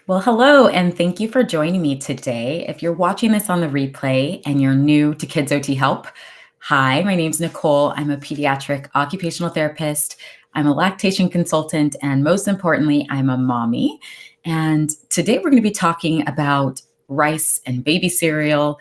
Well, hello, and thank you for joining me today. If you're watching this on the replay and you're new to Kids OT Help, hi, my name's Nicole. I'm a pediatric occupational therapist. I'm a lactation consultant, and most importantly, I'm a mommy. And today we're going to be talking about rice and baby cereal.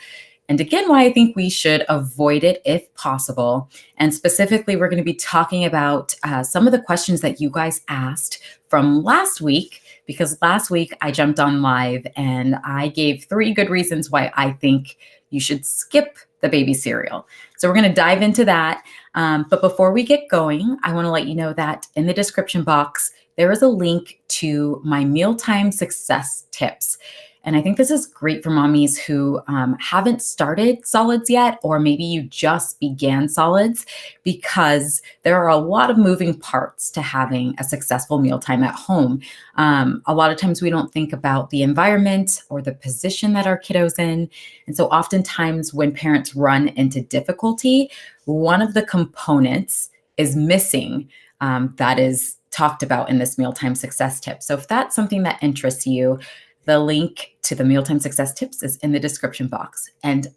And again, why I think we should avoid it if possible. And specifically, we're going to be talking about some of the questions that you guys asked from last week, because last week I jumped on live and I gave 3 good reasons why I think you should skip the baby cereal. So we're going to dive into that. But before we get going, I want to let you know that in the description box, there is a link to my mealtime success tips. And I think this is great for mommies who haven't started solids yet, or maybe you just began solids, because there are a lot of moving parts to having a successful mealtime at home. A lot of times we don't think about the environment or the position that our kiddo's in. And so oftentimes when parents run into difficulty, one of the components is missing that is talked about in this mealtime success tip. So if that's something that interests you, the link to the mealtime success tips is in the description box. And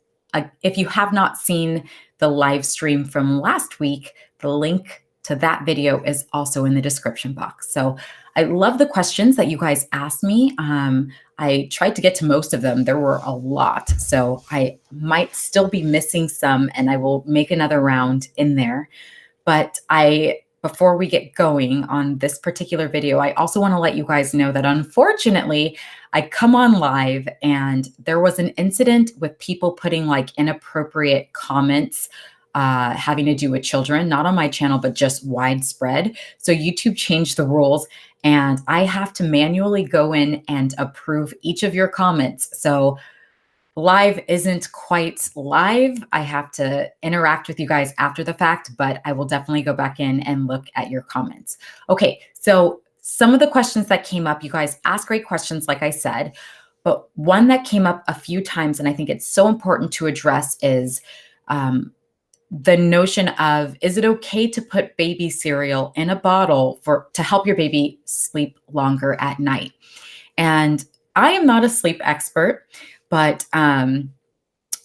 if you have not seen the live stream from last week, the link to that video is also in the description box. So I love the questions that you guys asked me. I tried to get to most of them. There were a lot, so I might still be missing some, and I will make another round in there. But before we get going on this particular video, I also want to let you guys know that unfortunately, I come on live and there was an incident with people putting like inappropriate comments having to do with children, not on my channel, but just widespread. So YouTube changed the rules and I have to manually go in and approve each of your comments. So live isn't quite live. I have to interact with you guys after the fact, but I will definitely go back in and look at your comments. Okay, so some of the questions that came up, you guys asked great questions, like I said, but one that came up a few times, and I think it's so important to address, is the notion of, is it okay to put baby cereal in a bottle to help your baby sleep longer at night? And I am not a sleep expert, but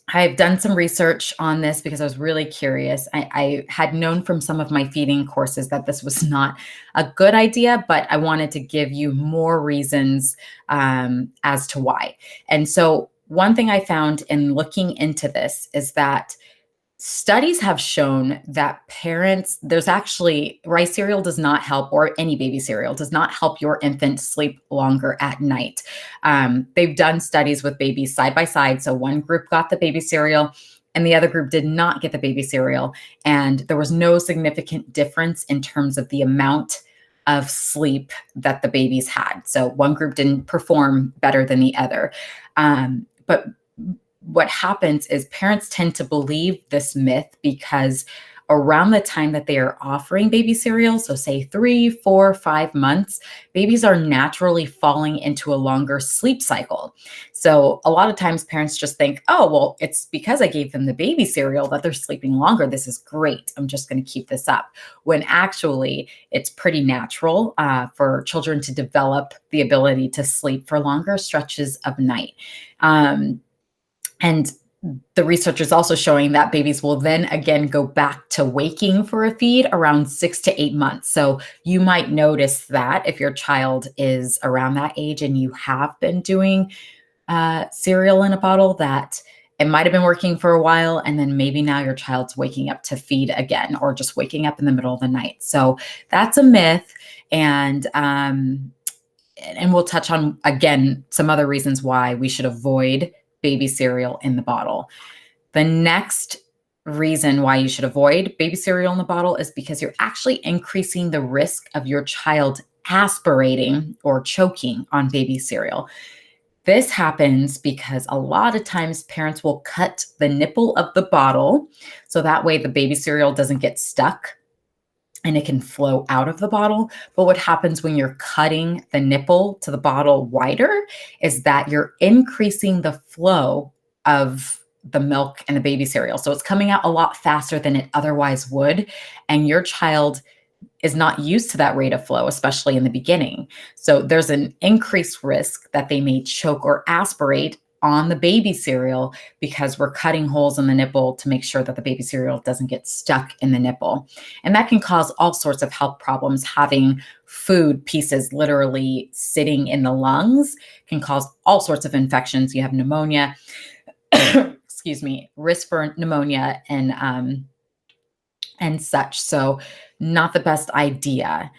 I've done some research on this because I was really curious. I had known from some of my feeding courses that this was not a good idea, but I wanted to give you more reasons as to why. And so one thing I found in looking into this is that studies have shown that there's actually rice cereal does not help, or any baby cereal does not help your infant sleep longer at night. They've done studies with babies side by side. So one group got the baby cereal and the other group did not get the baby cereal. And there was no significant difference in terms of the amount of sleep that the babies had. So one group didn't perform better than the other. But what happens is parents tend to believe this myth because around the time that they are offering baby cereal, so say 3, 4, 5 months, babies are naturally falling into a longer sleep cycle. So a lot of times parents just think, oh, well, it's because I gave them the baby cereal that they're sleeping longer. This is great. I'm just going to keep this up. When actually it's pretty natural for children to develop the ability to sleep for longer stretches of night. And the research is also showing that babies will then again go back to waking for a feed around 6 to 8 months. So you might notice that if your child is around that age and you have been doing cereal in a bottle, that it might have been working for a while, and then maybe now your child's waking up to feed again, or just waking up in the middle of the night. So that's a myth, and we'll touch on again some other reasons why we should avoid baby cereal in the bottle. The next reason why you should avoid baby cereal in the bottle is because you're actually increasing the risk of your child aspirating or choking on baby cereal. This happens because a lot of times parents will cut the nipple of the bottle so that way the baby cereal doesn't get stuck and it can flow out of the bottle. But what happens when you're cutting the nipple to the bottle wider is that you're increasing the flow of the milk and the baby cereal. So it's coming out a lot faster than it otherwise would. And your child is not used to that rate of flow, especially in the beginning. So there's an increased risk that they may choke or aspirate on the baby cereal because we're cutting holes in the nipple to make sure that the baby cereal doesn't get stuck in the nipple. And that can cause all sorts of health problems. Having food pieces literally sitting in the lungs can cause all sorts of infections. You have pneumonia, excuse me, risk for pneumonia and such. So not the best idea.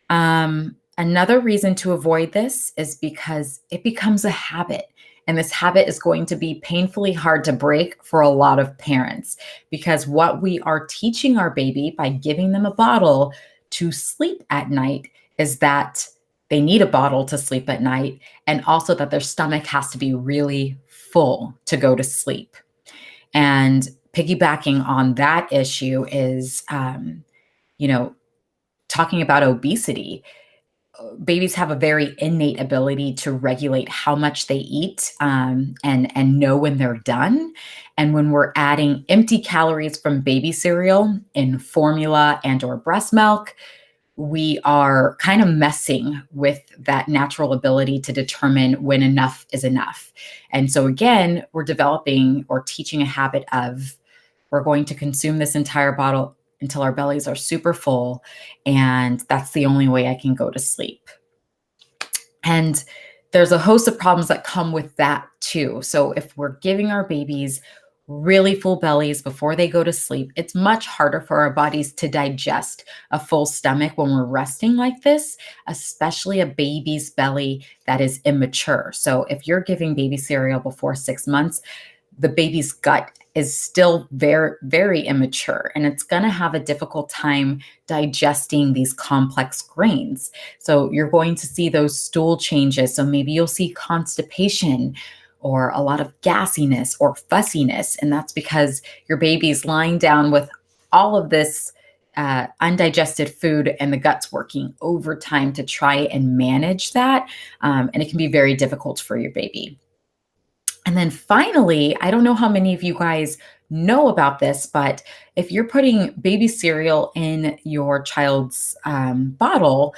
Another reason to avoid this is because it becomes a habit. And this habit is going to be painfully hard to break for a lot of parents, because what we are teaching our baby by giving them a bottle to sleep at night is that they need a bottle to sleep at night, and also that their stomach has to be really full to go to sleep. And piggybacking on that issue is, talking about obesity. Babies have a very innate ability to regulate how much they eat, and know when they're done. And when we're adding empty calories from baby cereal in formula and or breast milk, we are kind of messing with that natural ability to determine when enough is enough. And so again, we're developing or teaching a habit of, we're going to consume this entire bottle until our bellies are super full, and that's the only way I can go to sleep. And there's a host of problems that come with that too. So if we're giving our babies really full bellies before they go to sleep, it's much harder for our bodies to digest a full stomach when we're resting like this, especially a baby's belly that is immature. So if you're giving baby cereal before 6 months, the baby's gut is still very, very immature, and it's going to have a difficult time digesting these complex grains. So you're going to see those stool changes. So maybe you'll see constipation or a lot of gassiness or fussiness. And that's because your baby's lying down with all of this undigested food, and the gut's working overtime to try and manage that. And it can be very difficult for your baby. And then finally, I don't know how many of you guys know about this, but if you're putting baby cereal in your child's bottle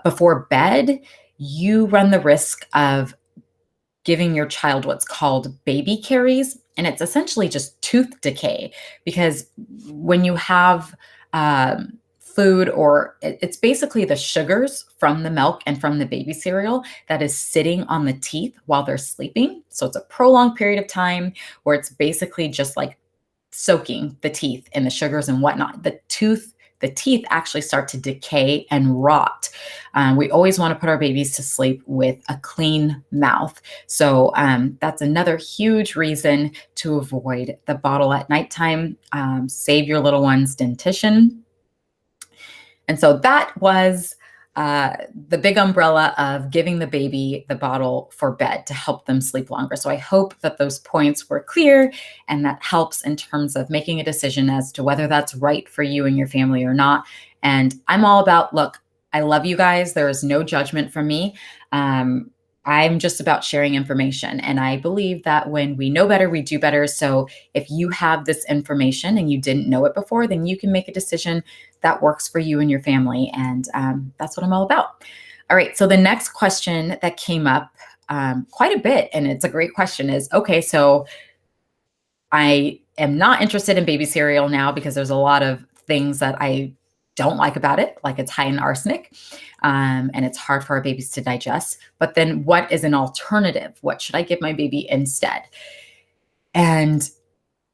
before bed, you run the risk of giving your child what's called baby caries. And it's essentially just tooth decay, because when you have food, or it's basically the sugars from the milk and from the baby cereal that is sitting on the teeth while they're sleeping. So it's a prolonged period of time where it's basically just like soaking the teeth in the sugars and whatnot. The teeth actually start to decay and rot. We always want to put our babies to sleep with a clean mouth. So that's another huge reason to avoid the bottle at nighttime. Save your little one's dentition. And so that was the big umbrella of giving the baby the bottle for bed to help them sleep longer. So I hope that those points were clear, and that helps in terms of making a decision as to whether that's right for you and your family or not. And I'm all about, look, I love you guys. There is no judgment from me. I'm just about sharing information. And I believe that when we know better, we do better. So if you have this information and you didn't know it before, then you can make a decision that works for you and your family. And that's what I'm all about. All right. So the next question that came up quite a bit, and it's a great question, is, okay, so I am not interested in baby cereal now because there's a lot of things that I don't like about it, like it's high in arsenic, and it's hard for our babies to digest. But then what is an alternative? What should I give my baby instead? And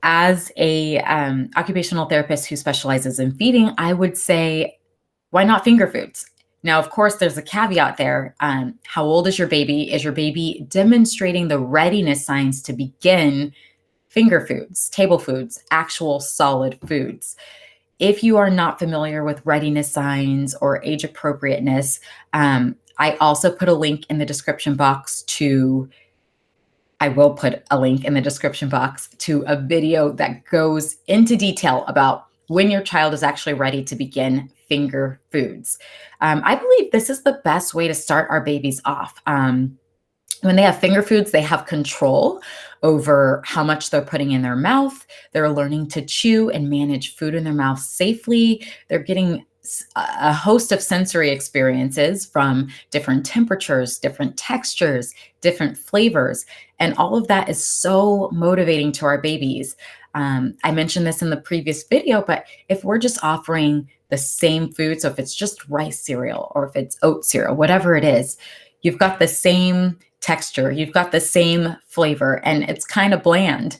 as a occupational therapist who specializes in feeding, I would say, why not finger foods? Now, of course, there's a caveat there. How old is your baby? Is your baby demonstrating the readiness signs to begin finger foods, table foods, actual solid foods? If you are not familiar with readiness signs or age appropriateness, I also put a link in the description box to, I will put a link in the description box to a video that goes into detail about when your child is actually ready to begin finger foods. I believe this is the best way to start our babies off. When they have finger foods, they have control over how much they're putting in their mouth. They're learning to chew and manage food in their mouth safely. They're getting a host of sensory experiences from different temperatures, different textures, different flavors. And all of that is so motivating to our babies. I mentioned this in the previous video, but if we're just offering the same food, so if it's just rice cereal or if it's oat cereal, whatever it is, you've got the same texture, you've got the same flavor, and it's kind of bland.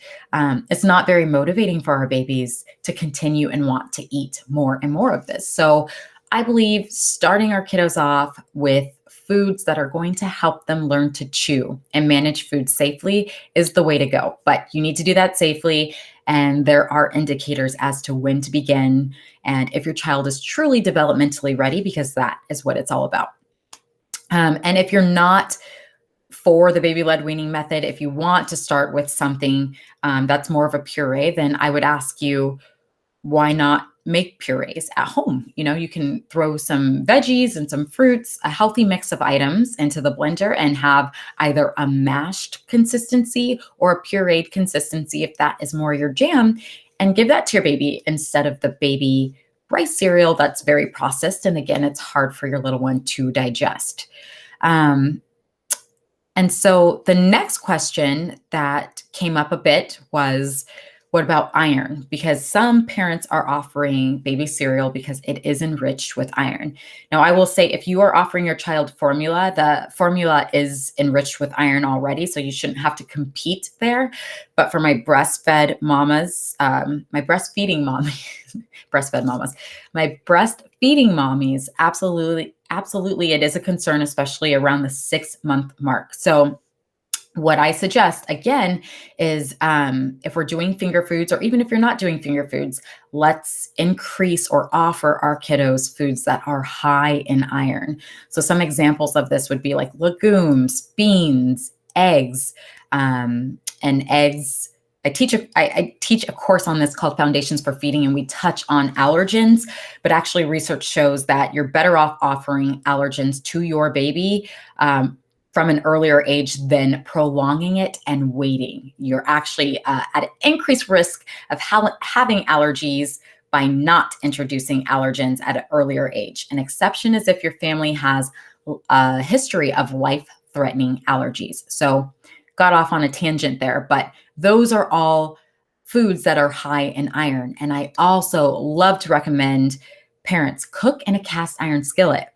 It's not very motivating for our babies to continue and want to eat more and more of this. So I believe starting our kiddos off with foods that are going to help them learn to chew and manage food safely is the way to go. But you need to do that safely. And there are indicators as to when to begin and if your child is truly developmentally ready, because that is what it's all about. And if you're not for the baby-led weaning method, if you want to start with something that's more of a puree, then I would ask you, why not make purees at home? You know, you can throw some veggies and some fruits, a healthy mix of items into the blender and have either a mashed consistency or a pureed consistency if that is more your jam, and give that to your baby instead of the baby rice cereal that's very processed. And again, it's hard for your little one to digest. And so the next question that came up a bit was, what about iron? Because some parents are offering baby cereal because it is enriched with iron. Now, I will say if you are offering your child formula, the formula is enriched with iron already, so you shouldn't have to compete there. But for my breastfed mamas, my breastfeeding mommies, absolutely, it is a concern, especially around the 6-month mark. So what I suggest, again, is if we're doing finger foods, or even if you're not doing finger foods, let's increase or offer our kiddos foods that are high in iron. So some examples of this would be like legumes, beans, eggs, and eggs. I teach a course on this called Foundations for Feeding, and we touch on allergens, but actually research shows that you're better off offering allergens to your baby from an earlier age than prolonging it and waiting. You're actually at an increased risk of having allergies by not introducing allergens at an earlier age. An exception is if your family has a history of life-threatening allergies. So got off on a tangent there, but those are all foods that are high in iron. And I also love to recommend parents cook in a cast iron skillet.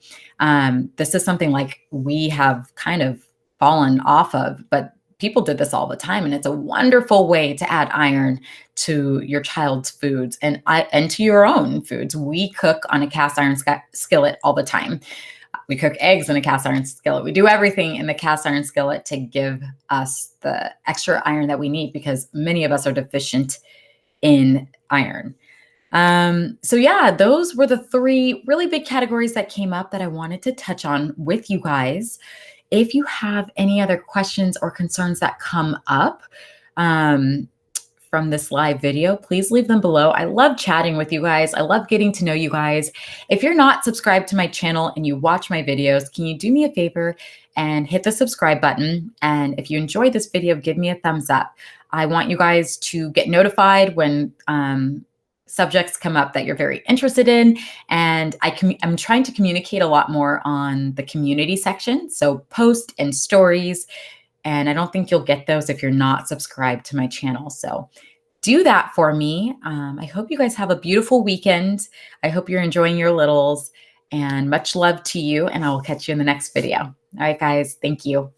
This is something like we have kind of fallen off of, but people did this all the time. And it's a wonderful way to add iron to your child's foods and to your own foods. We cook on a cast iron skillet all the time. We cook eggs in a cast iron skillet. We do everything in the cast iron skillet to give us the extra iron that we need, because many of us are deficient in iron. So yeah, those were the 3 really big categories that came up that I wanted to touch on with you guys. If you have any other questions or concerns that come up from this live video, please leave them below. I love chatting with you guys. I love getting to know you guys. If you're not subscribed to my channel and you watch my videos, can you do me a favor and hit the subscribe button? And if you enjoyed this video, give me a thumbs up. I want you guys to get notified when subjects come up that you're very interested in. And I'm trying to communicate a lot more on the community section. So post and stories. And I don't think you'll get those if you're not subscribed to my channel. So do that for me. I hope you guys have a beautiful weekend. I hope you're enjoying your littles, and much love to you. And I will catch you in the next video. All right, guys. Thank you.